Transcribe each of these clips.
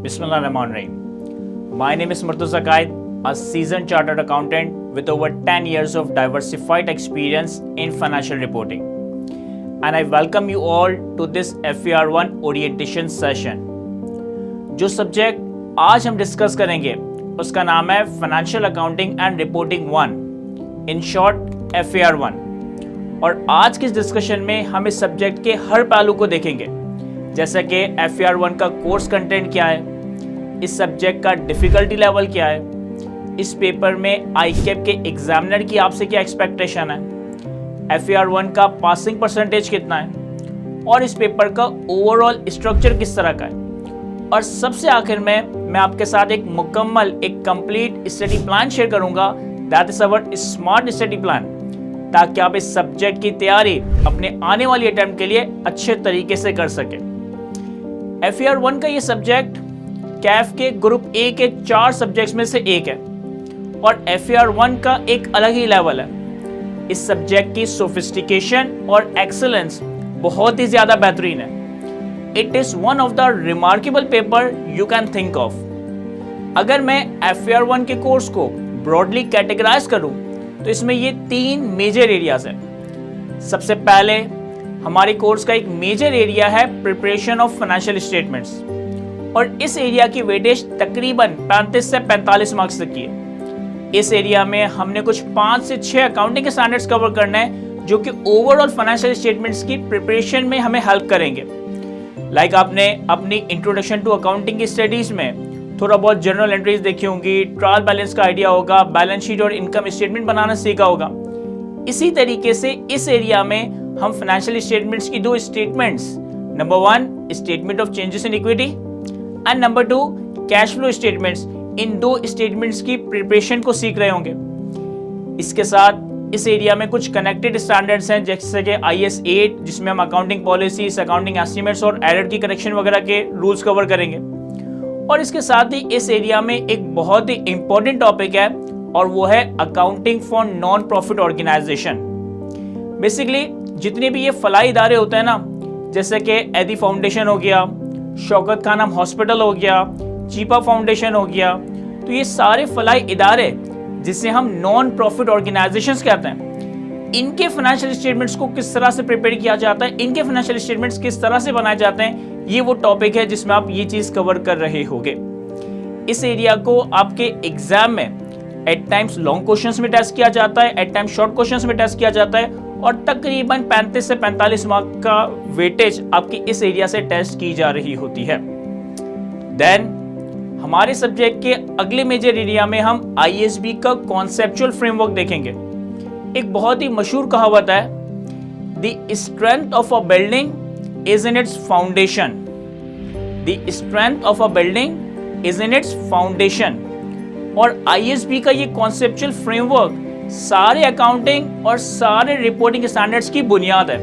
Bismillahirrahmanirrahim. My name is Murtaza Qaid, a seasoned chartered accountant with over 10 years of diversified experience in financial reporting. And I welcome you all to this FAR1 orientation session. जो subject आज हम discuss करेंगे उसका नाम है financial accounting and reporting 1, in short FAR1। और आज के इस डिस्कशन में हम इस सब्जेक्ट के हर पहलू को देखेंगे, जैसे कि FAR1 का कोर्स कंटेंट क्या है, इस सब्जेक्ट का डिफ़िकल्टी लेवल क्या है, इस पेपर में ICAP के एग्जामिनर की आपसे क्या एक्सपेक्टेशन है, FAR1 का पासिंग परसेंटेज कितना है और इस पेपर का ओवरऑल स्ट्रक्चर किस तरह का है। और सबसे आखिर में मैं आपके साथ एक मुकम्मल कंप्लीट स्टडी प्लान शेयर करूंगा, that is our smart study plan, ताकि आप इस सब्जेक्ट की तैयारी अपने आने वाली अटेम्प्ट के लिए अच्छे तरीके से कर सकें। FAR1 का ये सब्जेक्ट कैफ के ग्रुप ए के 4 सब्जेक्ट्स में से एक है और FAR1 का एक अलग ही लेवल है। इस सब्जेक्ट की सोफिस्टिकेशन और एक्सेलेंस बहुत ही ज़्यादा बेहतरीन है। It is one of the remarkable paper you can think of. अगर मैं FAR1 के कोर्स को ब्रॉडली कैटेगराइज करूं तो इसमें ये 3 मेजर एरियाज हैं। सबसे पहले हमारे कोर्स का एक मेजर एरिया है प्रिपरेशन ऑफ फाइनेंशियल स्टेटमेंट्स, और इस एरिया की वेटेज तकरीबन 35 से 45 मार्क्स तक की है। इस एरिया में हमने कुछ 5 से 6 अकाउंटिंग के स्टैंडर्ड्स कवर करना है जो कि ओवरऑल फाइनेंशियल स्टेटमेंट्स की प्रिपरेशन में हमें हेल्प करेंगे। लाइक आपने अपनी इंट्रोडक्शन टू अकाउंटिंग की स्टडीज में थोड़ा बहुत जनरल एंट्रीज देखी होंगी, ट्रायल बैलेंस का आइडिया होगा, बैलेंस शीट और इनकम स्टेटमेंट बनाना सीखा होगा। इसी तरीके से इस एरिया में हम फाइनेंशियल स्टेटमेंट्स की 2 statements, number 1 statement of changes in equity and number 2 cash flow statements, in 2 statements की प्रिपरेशन को सीख रहे होंगे। इसके साथ इस एरिया में कुछ कनेक्टेड स्टैंडर्ड्स हैं, जैसे कि IAS 8, जिसमें हम अकाउंटिंग पॉलिसीज, अकाउंटिंग एस्टिमेट्स और एरर की करेक्शन वगैरह के रूल्स कवर करेंगे। और इसके साथ ही इस एरिया में एक बहुत ही इंपॉर्टेंट टॉपिक है और वो है accounting for non profit organisation. Basically जितने भी ये फलाई इदारे होते हैं ना, जैसे कि एदी फाउंडेशन हो गया, शौकत खानम हॉस्पिटल हो गया, चीपा फाउंडेशन हो गया, तो ये सारे फलाई इदारे जिसे हम नॉन प्रॉफिट ऑर्गेनाइजेशंस कहते हैं, इनके फाइनेंशियल स्टेटमेंट्स को किस तरह से प्रिपेयर किया जाता है, इनके फाइनेंशियल स्टेटमेंट्स किस तरह से बनाए जाते हैं, ये वो टॉपिक है जिसमें आप ये चीज कवर कर रहे होंगे। इस एरिया को आपके एग्जाम में एट टाइम्स लॉन्ग क्वेश्चंस में टेस्ट किया जाता है, एट टाइम्स शॉर्ट क्वेश्चंस में टेस्ट किया जाता है, और तकरीबन 35 से 45 मार्क का वेटेज आपकी इस एरिया से टेस्ट की जा रही होती है। देन हमारे सब्जेक्ट के अगले मेजर एरिया में हम ISB का कॉन्सेप्चुअल फ्रेमवर्क देखेंगे। एक बहुत ही मशहूर कहावत है, the strength of a building is in its foundation. The strength of a building is in its foundation. और ISB का ये कॉन्सेप्चुअल फ्रेमवर्क सारे अकाउंटिंग और सारे रिपोर्टिंग स्टैंडर्ड्स की बुनियाद है।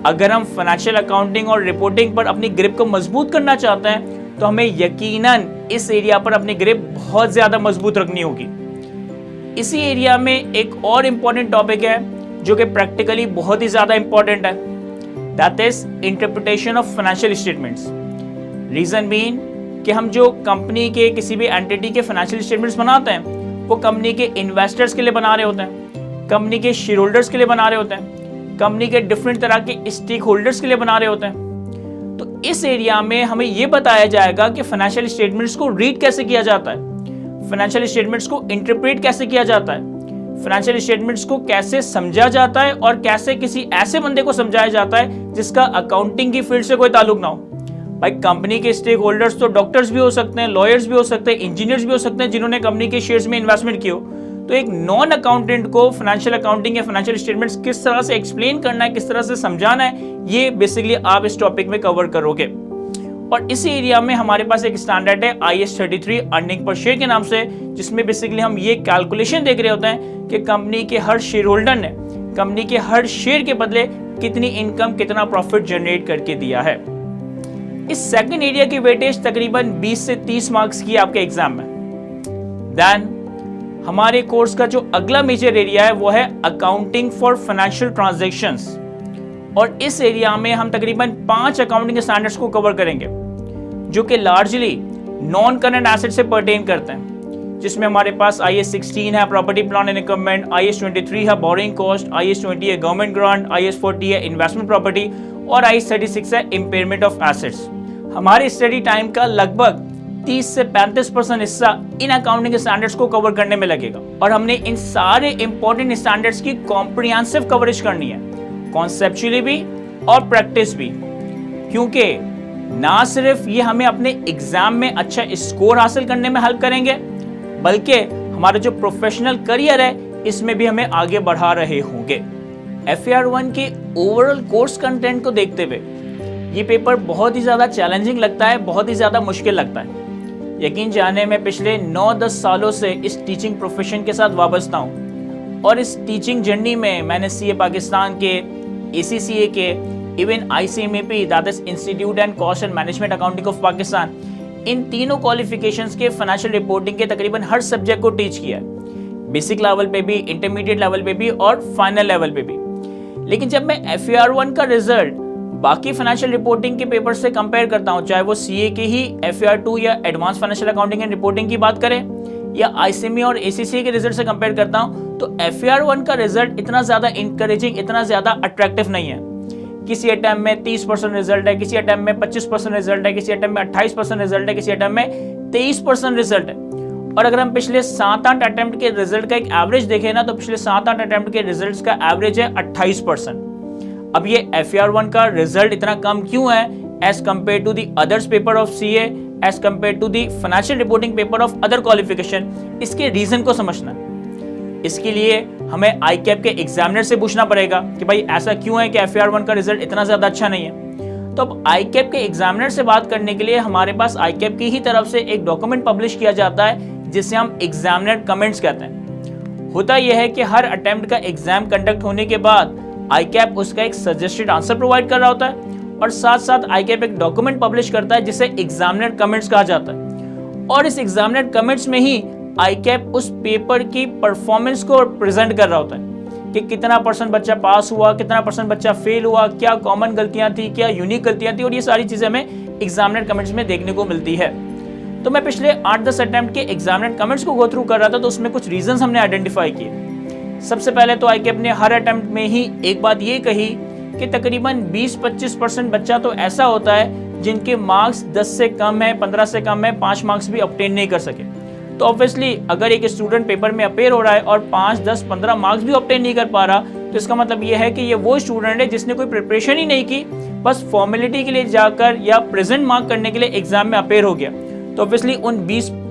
अगर हम फाइनेंशियल अकाउंटिंग और रिपोर्टिंग पर अपनी ग्रिप को मजबूत करना चाहते हैं तो हमें यकीनन इस एरिया पर अपनी ग्रिप बहुत ज्यादा मजबूत रखनी होगी। इसी एरिया में एक और इम्पॉर्टेंट टॉपिक है जो कि प्रैक्टिकली बहुत ही ज्यादा इंपॉर्टेंट है, that is interpretation of financial statements. Reason being कि हम जो कंपनी के किसी भी एंटिटी के फाइनेंशियल स्टेटमेंट्स बनाते हैं वो कंपनी के इन्वेस्टर्स के लिए बना रहे होते हैं, कंपनी के शेयर होल्डर्स के लिए बना रहे होते हैं, कंपनी के डिफरेंट तरह के स्टेक होल्डर्स के लिए बना रहे होते हैं। तो इस एरिया में हमें यह बताया जाएगा कि फाइनेंशियल स्टेटमेंट्स को रीड कैसे किया जाता है, फाइनेंशियल स्टेटमेंट्स को इंटरप्रेट कैसे किया जाता है, फाइनेंशियल स्टेटमेंट्स को कैसे समझा जाता है और कैसे किसी ऐसे बंदे को समझाया जाता है जिसका अकाउंटिंग की फील्ड से कोई ताल्लुक ना हो। भाई कंपनी के स्टेक होल्डर्स तो डॉक्टर्स भी हो सकते हैं, लॉयर्स भी हो सकते हैं, इंजीनियर्स भी हो सकते हैं जिन्होंने कंपनी के शेयर्स में इन्वेस्टमेंट की हो। तो एक नॉन अकाउंटेंट को फाइनेंशियल अकाउंटिंग या फाइनेंशियल स्टेटमेंट्स किस तरह से एक्सप्लेन करना है, किस तरह से समझाना है, ये बेसिकली आप इस टॉपिक में कवर करोगे। और इसी एरिया में हमारे पास एक स्टैंडर्ड है IAS 33 अर्निंग पर शेयर के नाम से, जिसमें बेसिकली हम ये कैलकुलेशन देख रहे होते हैं कि कंपनी के हर शेयर होल्डर ने कंपनी के हर शेयर के बदले कितनी इनकम, कितना प्रॉफिट जनरेट करके दिया है। इस सेकंड एरिया की वेटेज तकरीबन 20 से 30 मार्क्स की आपके एग्जाम में। देन हमारे कोर्स का जो अगला मेजर एरिया है वो है अकाउंटिंग फॉर फाइनेंशियल ट्रांजैक्शंस, और इस एरिया में हम तकरीबन 5 अकाउंटिंग स्टैंडर्ड्स को कवर करेंगे जो कि लार्जली नॉन करंट एसेट से पर्टेन करते हैं, जिसमें हमारे पास IAS 16 है property plan and equipment, IAS 23 है बोरिंग कॉस्ट, IAS 20 है गवर्नमेंट ग्रांट, IAS 40 है इन्वेस्टमेंट प्रॉपर्टी और IAS 36 है इम्पेयरमेंट ऑफ एसेट्स। हमारे स्टडी टाइम का लगभग 30 से 35% हिस्सा इन अकाउंटिंग स्टैंडर्ड्स को कवर करने में लगेगा और हमने इन सारे इंपॉर्टेंट स्टैंडर्ड्स की कॉम्प्रिहेंसिव कवरेज करनी है, कॉन्सेप्चुअली भी और प्रैक्टिस भी, क्योंकि ना सिर्फ ये हमें अपने एग्जाम में अच्छा स्कोर हासिल करने में हेल्प करेंगे, बल्कि हमारा जो प्रोफेशनल करियर है इसमें भी हमें आगे बढ़ा रहे होंगे। FAR1 के ओवरऑल कोर्स कंटेंट को देखते हुए ये पेपर बहुत ही ज़्यादा चैलेंजिंग लगता है, बहुत ही ज़्यादा मुश्किल लगता है। यकीन जाने मैं पिछले 9-10 सालों से इस टीचिंग प्रोफेशन के साथ वाबस्ता हूँ और इस टीचिंग जर्नी में मैंने CA पाकिस्तान के, ACCA के, even ICMAP that is institute and cost and management accounting of Pakistan, इन तीनों क्वालिफिकेशंस के फाइनेंशियल रिपोर्टिंग के तकरीबन हर सब्जेक्ट को टीच किया है, बेसिक लेवल पे भी, इंटरमीडिएट लेवल पे भी और फाइनल लेवल पे भी। लेकिन जब मैं FAR1 का रिजल्ट बाकी फाइनेंशियल रिपोर्टिंग के पेपर से कंपेयर करता हूं, चाहे वो CA के ही FAR2 या advance financial accounting and reporting की बात करें या ICMA और ACCA के रिजल्ट से कंपेयर करता हूं, तो FAR1 का रिजल्ट इतना ज्यादा इंकरेजिंग, इतना ज्यादा अट्रैक्टिव नहीं है। किसी अटेम्प्ट में 30% रिजल्ट है, किसी अटेम्प्ट में 25% रिजल्ट है, किसी अटेम्प्ट में 28% रिजल्ट है, किसी अटेम्प्ट में 23% रिजल्ट है। और अगर हम पिछले 7-8 अटेम्प्ट के रिजल्ट का एक एवरेज देखें ना, तो पिछले 7-8 अटेम्प्ट के रिजल्ट्स का एवरेज है 28%। अब ये FAR1 का रिजल्ट इतना कम क्यों है as compare to the others paper of CA, as compare to the financial reporting paper of other qualification? इसके रीजन को समझना है। इसके लिए हमें ICAP के एग्जामिनर से पूछना पड़ेगा कि भाई ऐसा क्यों है कि FAR1 का रिजल्ट इतना ज्यादा अच्छा नहीं है। तो अब ICAP के एग्जामिनर से बात करने के लिए हमारे पास ICAP की ही तरफ से एक डॉक्यूमेंट पब्लिश किया जाता है जिसे हम एग्जामिनर कमेंट्स कहते हैं। होता यह है कि हर अटेम्प्ट का एग्जाम कंडक्ट होने के बाद ICAP उसका एक सजेस्टेड आंसर प्रोवाइड कर रहा होता है और साथ साथ ICAP एक डॉक्यूमेंट पब्लिश करता है जिसे एग्जामिनर कमेंट्स कहा जाता है। और इस एग्जामिनर कमेंट्स में ही ICAP उस पेपर की परफॉर्मेंस को प्रेजेंट कर रहा होता है कि कितना % बच्चा पास हुआ, कितना % बच्चा फेल हुआ, क्या कॉमन गलतियां थी, क्या यूनिक गलतियां थी, और ये सारी चीजें हमें एग्जामिनर कमेंट्स में देखने को मिलती है। तो मैं पिछले 8-10 अटेम्प्ट के एग्जामिनर कमेंट्स को गो थ्रू कर रहा था, तो उसमें कुछ रीजंस हमने आइडेंटिफाई किए। सबसे पहले तो ICAP ने हर अटेम्प्ट में ही एक बात ये कही कि तकरीबन 20-25% बच्चा तो ऐसा होता है जिनके मार्क्स 10 से कम है, 15 से कम है, 5 मार्क्स भी ऑब्टेन नहीं कर सके। तो ऑब्वियसली अगर एक स्टूडेंट पेपर में अपेयर हो रहा है और 5, 10, 15 मार्क्स भी ऑब्टेन नहीं कर पा रहा, तो इसका मतलब ये है कि ये वो स्टूडेंट है जिसने कोई प्रिपरेशन ही नहीं की, बस फॉर्मेलिटी के लिए जाकर या प्रेजेंट मार्क करने के लिए एग्जाम में अपेयर हो गया। तो ऑब्वियसली उन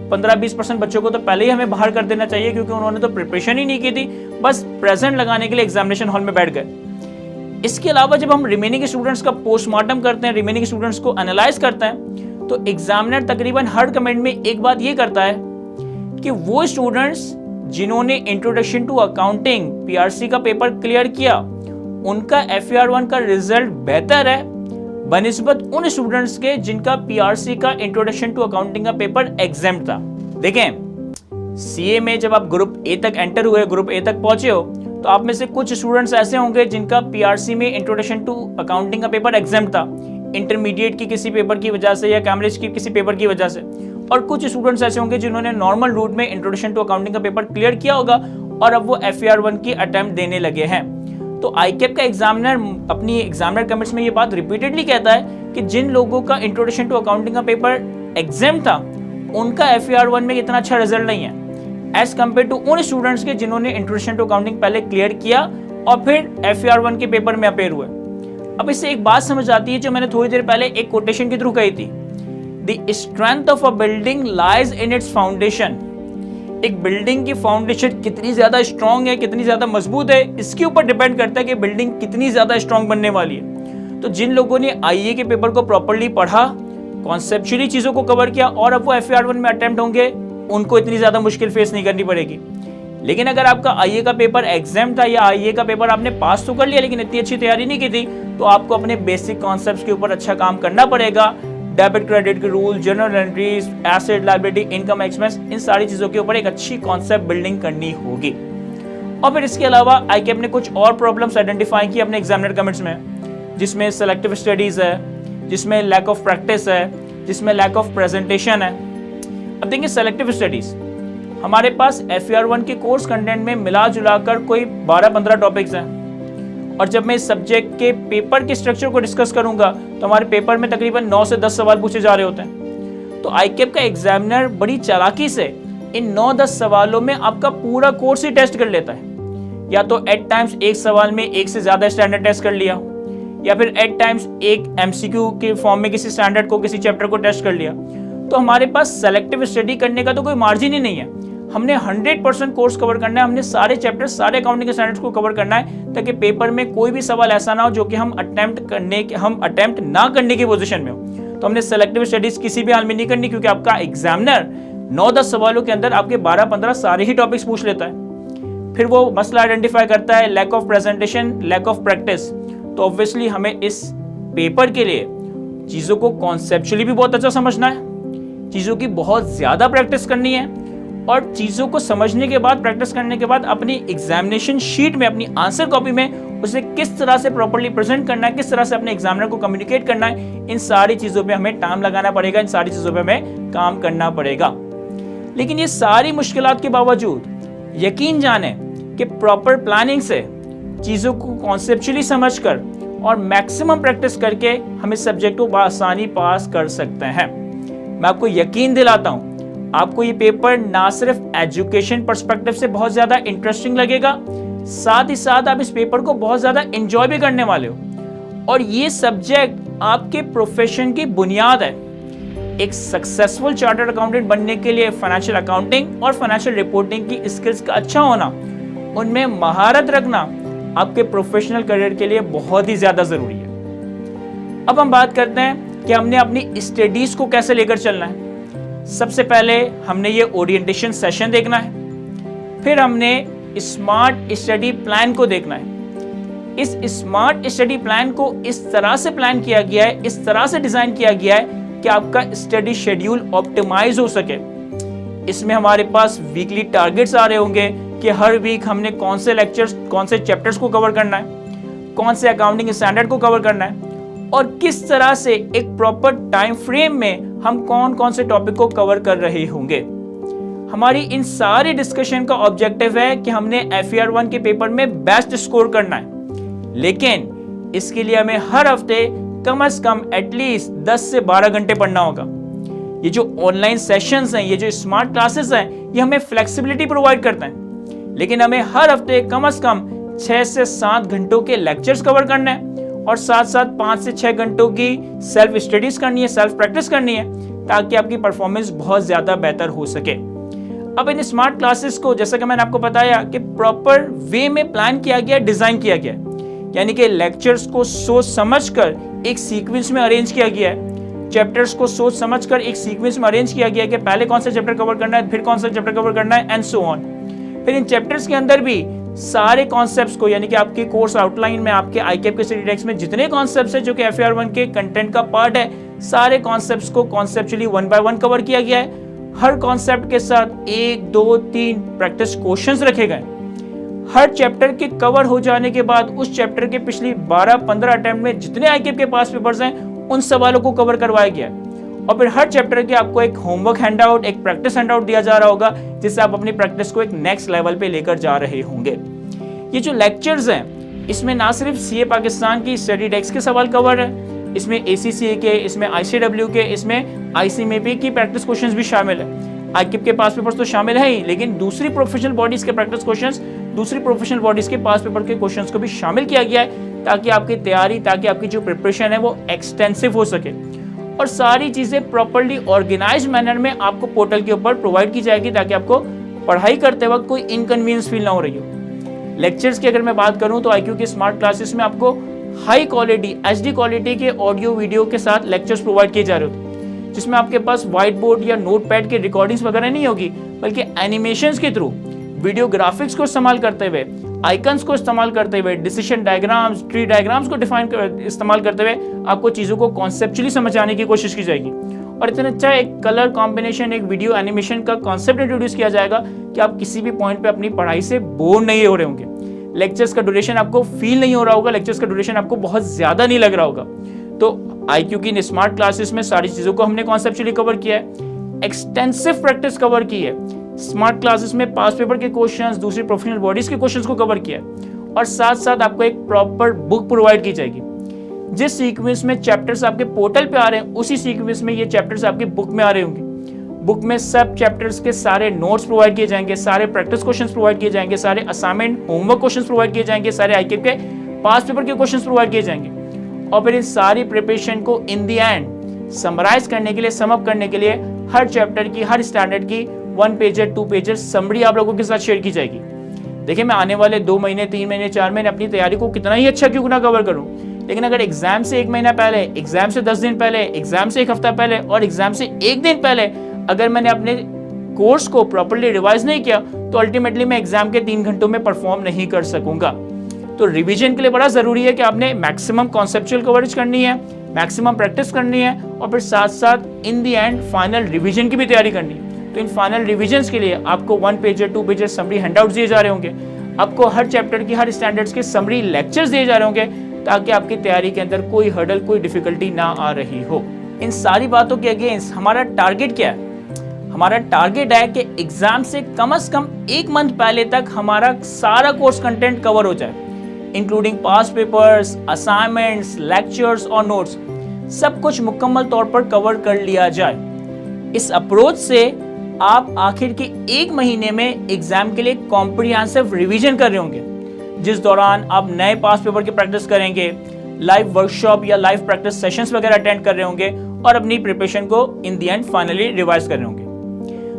15-20% बच्चों को तो पहले ही हमें बाहर कर देना चाहिए, क्योंकि उन्होंने तो प्रिपरेशन ही नहीं की थी, बस प्रेजेंट लगाने के लिए एग्जामिनेशन हॉल में बैठ गए। इसके अलावा जब हम रिमेनिंग स्टूडेंट्स का पोस्टमार्टम करते हैं, रिमेनिंग स्टूडेंट्स को एनालाइज करते हैं, तो एग्जामिनर तकरीबन हर कमेंट में एक बात ये करता है कि वो स्टूडेंट्स जिन्होंने इंट्रोडक्शन टू अकाउंटिंग PRC का पेपर क्लियर किया, उनका FAR1 का रिजल्ट बेहतर है बनिस्बत उन स्टूडेंट्स के जिनका PRC का इंट्रोडक्शन टू अकाउंटिंग का पेपर एग्जाम था। देखें, CA में जब आप ग्रुप A तक एंटर हुए, ग्रुप A तक पहुंचे हो, तो आप में से कुछ स्टूडेंट्स ऐसे होंगे जिनका PRC में इंट्रोडक्शन टू अकाउंटिंग का पेपर एग्जाम था, इंटरमीडिएट की किसी पेपर की वजह से या कैम्ब्रिज की किसी पेपर की वजह से। और कुछ स्टूडेंट्स ऐसे होंगे जिन्होंने नॉर्मल रूट में इंट्रोडक्शन टू अकाउंटिंग का पेपर क्लियर किया होगा और अब वो FAR1 की अटेम्प्ट देने लगे हैं। तो ICAP का एग्जामिनर अपनी एग्जामिनर कमेंट्स में ये बात रिपीटेडली कहता है कि जिन लोगों का इंट्रोडक्शन टू अकाउंटिंग का पेपर एग्जाम था, उनका FAR1 में इतना अच्छा रिजल्ट नहीं है एज कम्पेयर टू उन स्टूडेंट्स के जिन्होंने इंट्रोडक्शन टू अकाउंटिंग पहले क्लियर किया और फिर FAR1 के पेपर में अपेयर हुए। अब इससे एक बात समझ आती है जो मैंने थोड़ी देर पहले एक कोटेशन के थ्रू कही थी, the strength of a building lies in its foundation. एक बिल्डिंग की फाउंडेशन कितनी ज्यादा स्ट्रांग है, कितनी ज्यादा मजबूत है, इसके ऊपर डिपेंड करता है कि बिल्डिंग कितनी ज्यादा स्ट्रांग बनने वाली है। तो जिन लोगों ने IAA के पेपर को प्रॉपर्ली पढ़ा, कॉन्सेप्चुअली चीजों को कवर किया और अब वो FAR1 में अटेम्प्ट होंगे, उनको इतनी ज्यादा मुश्किल फेस नहीं करनी पड़ेगी। लेकिन अगर आपका IAA का पेपर एग्जाम था या IAA का पेपर आपने पास तो कर लिया लेकिन इतनी अच्छी तैयारी नहीं की थी, तो आपको अपने बेसिक कॉन्सेप्ट्स के ऊपर अच्छा काम करना पड़ेगा। डेबिट क्रेडिट के rule, general entries, asset liability, income expense, इन सारी चीजों के ऊपर एक अच्छी कॉन्सेप्ट बिल्डिंग करनी होगी। और फिर इसके अलावा ICAP ने कुछ और प्रॉब्लम्स आइडेंटिफाई की अपने एग्जामिनर कमेंट्स में, जिसमें सेलेक्टिव स्टडीज है, जिसमें लैक ऑफ प्रैक्टिस है, जिसमें लैक ऑफ प्रेजेंटेशन है। अब देखिए सेलेक्टिव स्टडीज, हमारे पास FER1 के कोर्स कंटेंट में मिला जुलाकर कोई 12-15 टॉपिक्स हैं, और जब मैं इस सब्जेक्ट के पेपर के स्ट्रक्चर को डिस्कस करूंगा तो हमारे पेपर में तकरीबन 9 से 10 सवाल पूछे जा रहे होते हैं। तो ICAP का एग्जामिनर बड़ी चालाकी से इन 9-10 सवालों में आपका पूरा कोर्स ही टेस्ट कर लेता है। या तो एट टाइम्स एक सवाल में एक से ज्यादा स्टैंडर्ड टेस्ट कर लिया, या फिर एट टाइम्स एक MCQ के फॉर्म में किसी स्टैंडर्ड को, किसी चैप्टर को टेस्ट कर लिया। तो हमारे पास सेलेक्टिव स्टडी करने का तो कोई मार्जिन ही नहीं है। हमने 100% कोर्स कवर करना है, हमने सारे चैप्टर, सारे अकाउंटिंग के स्टैंडर्ड्स को कवर करना है, ताकि पेपर में कोई भी सवाल ऐसा ना हो जो कि हम अटेम्प्ट ना करने की पोजीशन में हो। तो हमने सेलेक्टिव स्टडीज किसी भी हाल में नहीं करनी, क्योंकि आपका एग्जामिनर 9-10 सवालों के अंदर आपके 12-15 सारे ही टॉपिक्स पूछ लेता है। फिर वो मसला आइडेंटिफाई करता है, lack of presentation, lack of practice. तो ऑब्वियसली हमें इस पेपर के लिए चीज़ों को कॉन्सेप्चुअली भी बहुत अच्छा समझना है, चीज़ों की बहुत ज़्यादा प्रैक्टिस करनी है, और चीज़ों को समझने के बाद, प्रैक्टिस करने के बाद अपनी एग्जामिनेशन शीट में, अपनी आंसर कॉपी में उसे किस तरह से प्रॉपर्ली प्रेजेंट करना है, किस तरह से अपने एग्जामिनर को कम्युनिकेट करना है, इन सारी चीज़ों पे हमें टाइम लगाना पड़ेगा, इन सारी चीज़ों पे हमें काम करना पड़ेगा। लेकिन ये सारी मुश्किलात के बावजूद यकीन जाने कि प्रॉपर प्लानिंग से चीज़ों को कॉन्सेप्चुअली समझकर और मैक्सिमम प्रैक्टिस करके हम इस सब्जेक्ट को आसानी पास कर सकते हैं। मैं आपको यकीन दिलाता हूं, आपको ये पेपर ना सिर्फ एजुकेशन पर्सपेक्टिव से बहुत ज़्यादा इंटरेस्टिंग लगेगा, साथ ही साथ आप इस पेपर को बहुत ज़्यादा एंजॉय भी करने वाले हो। और ये सब्जेक्ट आपके प्रोफेशन की बुनियाद है। एक सक्सेसफुल चार्टर्ड अकाउंटेंट बनने के लिए फाइनेंशियल अकाउंटिंग और फाइनेंशियल रिपोर्टिंग की स्किल्स का अच्छा होना, उनमें महारत रखना आपके प्रोफेशनल करियर के लिए बहुत ही ज्यादा जरूरी है। अब हम बात करते हैं कि हमने अपनी स्टडीज को कैसे लेकर चलना है। सबसे पहले हमने ये ओरिएंटेशन सेशन देखना है, फिर हमने स्मार्ट स्टडी प्लान को देखना है। इस स्मार्ट स्टडी प्लान को इस तरह से प्लान किया गया है, इस तरह से डिजाइन किया गया है कि आपका स्टडी शेड्यूल ऑप्टिमाइज हो सके। इसमें हमारे पास वीकली टारगेट्स आ रहे होंगे कि हर वीक हमने कौन से लेक्चर्स, कौन से चैप्टर्स को कवर करना है, कौन से अकाउंटिंग स्टैंडर्ड को कवर करना है, और किस तरह से एक प्रॉपर टाइम फ्रेम में हम कौन कौन से टॉपिक को कवर कर रहे होंगे। हमारी इन सारी डिस्कशन का ऑब्जेक्टिव है कि हमने FER1 के पेपर में बेस्ट स्कोर करना है, लेकिन इसके लिए हमें हर हफ्ते कम से कम एटलीस्ट 10 से 12 घंटे पढ़ना होगा। ये जो ऑनलाइन सेशंस हैं, ये जो स्मार्ट क्लासेस हैं, ये हमें फ्लेक्सिबिलिटी प्रोवाइड करते हैं, लेकिन हमें हर हफ्ते कम से कम 6 से 7 घंटों के लेक्चर्स कवर करने हैं, और साथ साथ 5 से 6 घंटों की सेल्फ स्टडीज करनी है, सेल्फ प्रैक्टिस करनी है, ताकि आपकी परफॉर्मेंस बहुत ज्यादा बेहतर हो सके। अब इन स्मार्ट क्लासेस को, जैसा कि मैंने आपको बताया, कि प्रॉपर वे में प्लान किया गया, डिजाइन किया गया, यानी कि लेक्चर्स को सोच समझकर एक सीक्वेंस में अरेंज किया गया है। चैप्टर्स को सोच समझकर एक सीक्वेंस में अरेंज किया गया है कि पहले कौन सा चैप्टर कवर करना है, फिर कौन सा चैप्टर कवर करना है, एंड सो ऑन। फिर इन चैप्टर्स के अंदर भी सारे कॉन्सेप्ट्स को, यानी कि आपके कोर्स आउटलाइन में, आपके ICAP के स्टडी टेक्स्ट में जितने कॉन्सेप्ट्स हैं जो कि FER1 के कंटेंट का पार्ट है, सारे कॉन्सेप्ट्स को कॉन्सेप्चुअली 1 by 1 कवर किया गया है। हर कॉन्सेप्ट के साथ 1, 2, 3 प्रैक्टिस क्वेश्चंस रखे गए। हर चैप्टर के कवर हो जाने के बाद उस चैप्टर के पिछली 12-15 अटेम्प्ट में जितने ICAP के पास पेपर्स हैं, उन सवालों को कवर करवाया गया। और फिर हर चैप्टर के आपको एक होमवर्क हैंडआउट, एक प्रैक्टिस हैंडआउट दिया जा रहा होगा, जिससे आप अपनी प्रैक्टिस को एक नेक्स्ट लेवल पे लेकर जा रहे होंगे। ये जो लेक्चर्स हैं, इसमें ना सिर्फ CA पाकिस्तान की स्टडी टेक्स्ट के सवाल कवर है, इसमें ACCA के, इसमें ICW के, इसमें ICMAP की प्रैक्टिस क्वेश्चंस भी शामिल है। ICAP के पास पेपर्स तो शामिल है ही, लेकिन दूसरी प्रोफेशनल बॉडीज के प्रैक्टिस क्वेश्चंस, दूसरी प्रोफेशनल बॉडीज के पास पेपर के क्वेश्चंस को भी शामिल किया गया है, ताकि आपकी तैयारी, ताकि आपकी जो प्रिपरेशन है वो एक्सटेंसिव हो सके, और सारी चीजें प्रॉपर्ली ऑर्गेनाइज्ड मैनर में आपको पोर्टल के ऊपर प्रोवाइड की जाएगी, ताकि आपको पढ़ाई करते वक्त कोई इनकन्वीनियंस फील ना हो रही हो। लेक्चर्स की अगर मैं बात करूं तो IQ के स्मार्ट क्लासेस में आपको हाई क्वालिटी, HD क्वालिटी के ऑडियो वीडियो के साथ लेक्चर्स प्रोवाइड किए जा रहे होते हैं, जिसमें आपके पास व्हाइट बोर्ड या नोट पैड के रिकॉर्डिंग्स वगैरह नहीं होगी, बल्कि एनिमेशंस के थ्रू, वीडियो ग्राफिक्स को इस्तेमाल करते हुए, आइकन्स को इस्तेमाल करते हुए, डिसीजन डायग्राम्स, ट्री डायग्राम्स को इस्तेमाल करते हुए आपको चीज़ों को कॉन्सेप्चुअली समझाने की कोशिश की जाएगी। और इतना अच्छा एक कलर कॉम्बिनेशन, एक वीडियो एनिमेशन का कॉन्सेप्ट इंट्रोड्यूस किया जाएगा कि आप किसी भी पॉइंट पे अपनी पढ़ाई से बोर नहीं हो रहे होंगे। लेक्चर्स का ड्यूरेशन आपको फील नहीं हो रहा होगा, लेक्चर्स का ड्यूरेशन आपको बहुत ज़्यादा नहीं लग रहा होगा। तो IQ की इन स्मार्ट क्लासेस में सारी चीज़ों को हमने कॉन्सेप्चुअली कवर किया है। एक्सटेंसिव प्रैक्टिस कवर की है। स्मार्ट क्लासेस में पास पेपर के क्वेश्चंस, दूसरी प्रोफेशनल बॉडीज के क्वेश्चंस को कवर किया है और साथ साथ आपको एक प्रॉपर बुक प्रोवाइड की जाएगी। जिस सीक्वेंस में चैप्टर्स आपके पोर्टल पे आ रहे हैं उसी सीक्वेंस में ये चैप्टर्स आपकी बुक में आ रहे होंगे। बुक में सब चैप्टर्स के सारे नोट्स प्रोवाइड किए जाएंगे, सारे प्रैक्टिस क्वेश्चंस प्रोवाइड किए जाएंगे, सारे असाइनमेंट होमवर्क क्वेश्चंस प्रोवाइड किए जाएंगे, सारे आईक्यू के पास पेपर के क्वेश्चंस प्रोवाइड किए जाएंगे। और फिर इन सारी प्रिपरेशन को इन द एंड समराइज करने के लिए, सम अप करने के लिए हर चैप्टर की, हर स्टैंडर्ड की 1 पेजर 2 पेजर समरी आप लोगों के साथ शेयर की जाएगी। देखिए, मैं आने वाले 2 महीने 3 महीने 4 महीने अपनी तैयारी को कितना ही अच्छा क्यों ना कवर करूं, लेकिन अगर एग्जाम से 1 महीना पहले, एग्जाम से 10 दिन पहले, एग्जाम से 1 हफ्ता पहले और एग्जाम से 1 दिन पहले अगर मैंने अपने कोर्स को प्रॉपर्ली रिवाइज नहीं किया तो अल्टीमेटली मैं एग्जाम के 3 घंटों में परफॉर्म नहीं कर सकूंगा। तो रिवीजन के लिए बड़ा जरूरी है कि आपने मैक्सिमम कॉन्सेप्चुअल कवरेज करनी है, मैक्सिमम प्रैक्टिस करनी है और फिर साथ साथ in the end final revision की भी तैयारी करनी है। तो इन फाइनल रिवीजन्स के लिए आपको 1 पेजर 2 पेजर समरी हैंडआउट्स दिए जा रहे होंगे, आपको हर चैप्टर की, हर स्टैंडर्ड्स के समरी लेक्चर्स दिए जा रहे होंगे ताकि आपकी तैयारी के अंदर कोई हर्डल, कोई डिफिकल्टी ना आ रही हो। इन सारी बातों के अगेंस्ट हमारा टारगेट क्या है? हमारा टारगेट है कि एग्जाम से कम 1 मंथ पहले तक हमारा सारा कोर्स कंटेंट कवर हो जाए, इंक्लूडिंग पास पेपर्स, असाइनमेंट्स, लेक्चर्स और नोट्स, सब कुछ मुकम्मल तौर पर कवर कर लिया जाए। इस अप्रोच से आप आखिर के 1 महीने में एग्जाम के लिए कॉम्प्रिहेंसिव रिवीजन कर रहे होंगे, जिस दौरान आप नए पास पेपर की प्रैक्टिस करेंगे, लाइव वर्कशॉप या लाइव प्रैक्टिस सेशंस वगैरह अटेंड कर रहे होंगे और अपनी प्रिपरेशन को in the end finally revise कर रहे होंगे।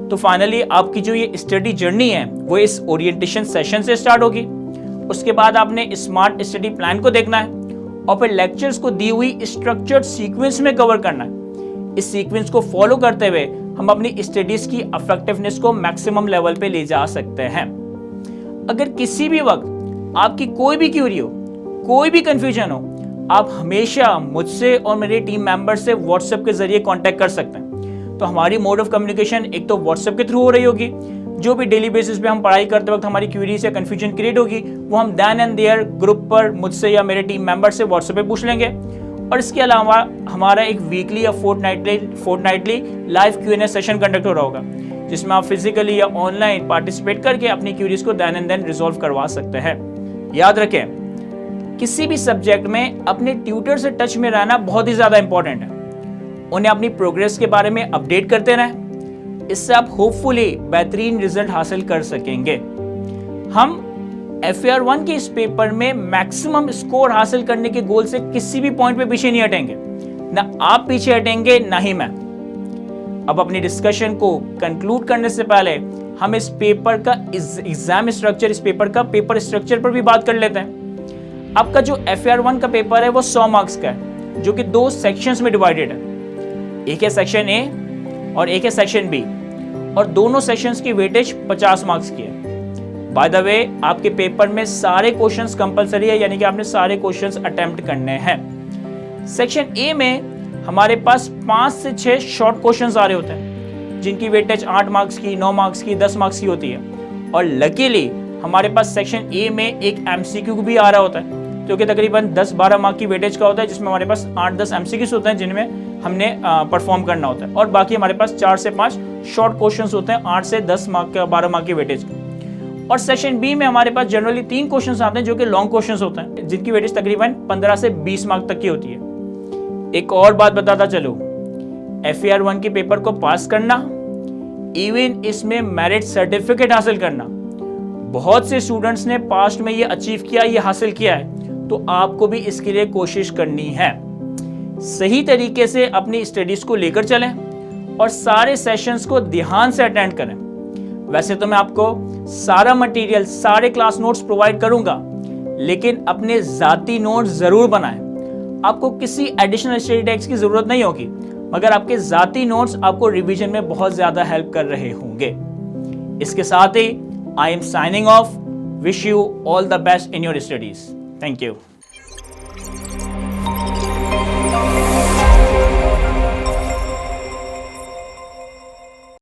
तो फाइनली आपकी जो ये स्टडी जर्नी है वो इस ओरिएंटेशन सेशन से स्टार्ट होगी। उसके बाद आपने स्मार्ट स्टडी प्लान को देखना है और फिर लेक्चर्स को दी हुई स्ट्रक्चर्ड सीक्वेंस में कवर करना है। इस सीक्वेंस को फॉलो करते हुए हम अपनी स्टडीज की इफेक्टिवनेस को मैक्सिमम लेवल पे ले जा सकते हैं। अगर किसी भी वक्त आपकी कोई भी क्यूरी हो, कोई भी कंफ्यूजन हो, आप हमेशा मुझसे और मेरे टीम मेंबर से व्हाट्सएप के जरिए कांटेक्ट कर सकते हैं। तो हमारी मोड ऑफ कम्युनिकेशन एक तो व्हाट्सएप के थ्रू हो रही होगी, जो भी डेली बेसिस पे हम पढ़ाई करते वक्त हमारी क्यूरीज या कंफ्यूजन क्रिएट होगी वो हम देन एंड देयर ग्रुप पर मुझसे या मेरे टीम मेंबर से व्हाट्सएप पे पूछ लेंगे। और इसके अलावा हमारा एक वीकली या fortnightly live Q&A session conduct हो रहा होगा, जिसमें आप फिजिकली या ऑनलाइन पार्टिसिपेट करके अपनी क्यूरीज को देन एंड देन रिजॉल्व करवा सकते हैं। याद रखें, किसी भी सब्जेक्ट में अपने ट्यूटर से टच में रहना बहुत ही ज्यादा इंपॉर्टेंट है। उन्हें अपनी प्रोग्रेस के बारे में अपडेट करते रहें, इससे आप होपफुली बेहतरीन रिजल्ट हासिल कर सकेंगे। हम FAR 1 के इस पेपर में मैक्सिमम स्कोर हासिल करने के गोल से किसी भी पॉइंट पे पीछे नहीं हटेंगे, ना आप पीछे हटेंगे ना ही मैं। अब अपनी डिस्कशन को कंक्लूड करने से पहले हम इस पेपर का एग्जाम स्ट्रक्चर, इस पेपर का पेपर स्ट्रक्चर पर भी बात कर लेते हैं। आपका जो FAR 1 का पेपर है वो 100 मार्क्स का है, जो कि 2 सेक्शंस में डिवाइडेड है। एक है सेक्शन ए और एक है सेक्शन बी, और दोनों सेक्शंस की वेटेज 50 मार्क्स की है। बाय द वे, आपके पेपर में सारे क्वेश्चंस कंपलसरी है, यानी कि आपने सारे क्वेश्चंस अटेम्प्ट करने हैं। सेक्शन ए में हमारे पास 5 से 6 शॉर्ट क्वेश्चंस आ रहे होते हैं, जिनकी वेटेज 8 मार्क्स की, 9 मार्क्स की, 10 मार्क्स की होती है। और लकीली हमारे पास सेक्शन ए में एक MCQ भी आ रहा होता है, जो कि तकरीबन 10-12 मार्क की वेटेज का होता है, जिसमें हमारे पास 8-10 MCQs होते हैं जिनमें हमने परफॉर्म करना होता है, और बाकी हमारे पास 4 से 5 शॉर्ट क्वेश्चंस होते हैं 8 से 10 मार्क का, 12 मार्क की वेटेज का। और सेक्शन बी में हमारे पास जनरली 3 क्वेश्चंस आते हैं जो कि लॉन्ग क्वेश्चंस होते हैं, जिनकी वेटेज तकरीबन 15 से 20 मार्क तक की होती है। एक और बात बताता चलो, FAR 1 के पेपर को पास करना, इवन इसमें मेरिट सर्टिफिकेट हासिल करना, बहुत से स्टूडेंट्स ने पास्ट में ये अचीव किया, ये हासिल किया है, तो आपको भी इसके लिए कोशिश करनी है। सही तरीके से अपनी स्टडीज को लेकर चलें और सारे सेशंस को ध्यान से अटेंड करें। वैसे तो मैं आपको सारा मटेरियल, सारे क्लास नोट्स प्रोवाइड करूंगा, लेकिन अपने जाती नोट्स जरूर बनाएं। आपको किसी एडिशनल स्टडी टेक्स्ट की जरूरत नहीं होगी, मगर आपके जाती नोट्स आपको रिवीजन में बहुत ज्यादा हेल्प कर रहे होंगे। इसके साथ ही I am signing off. Wish you all the best in your studies. Thank you.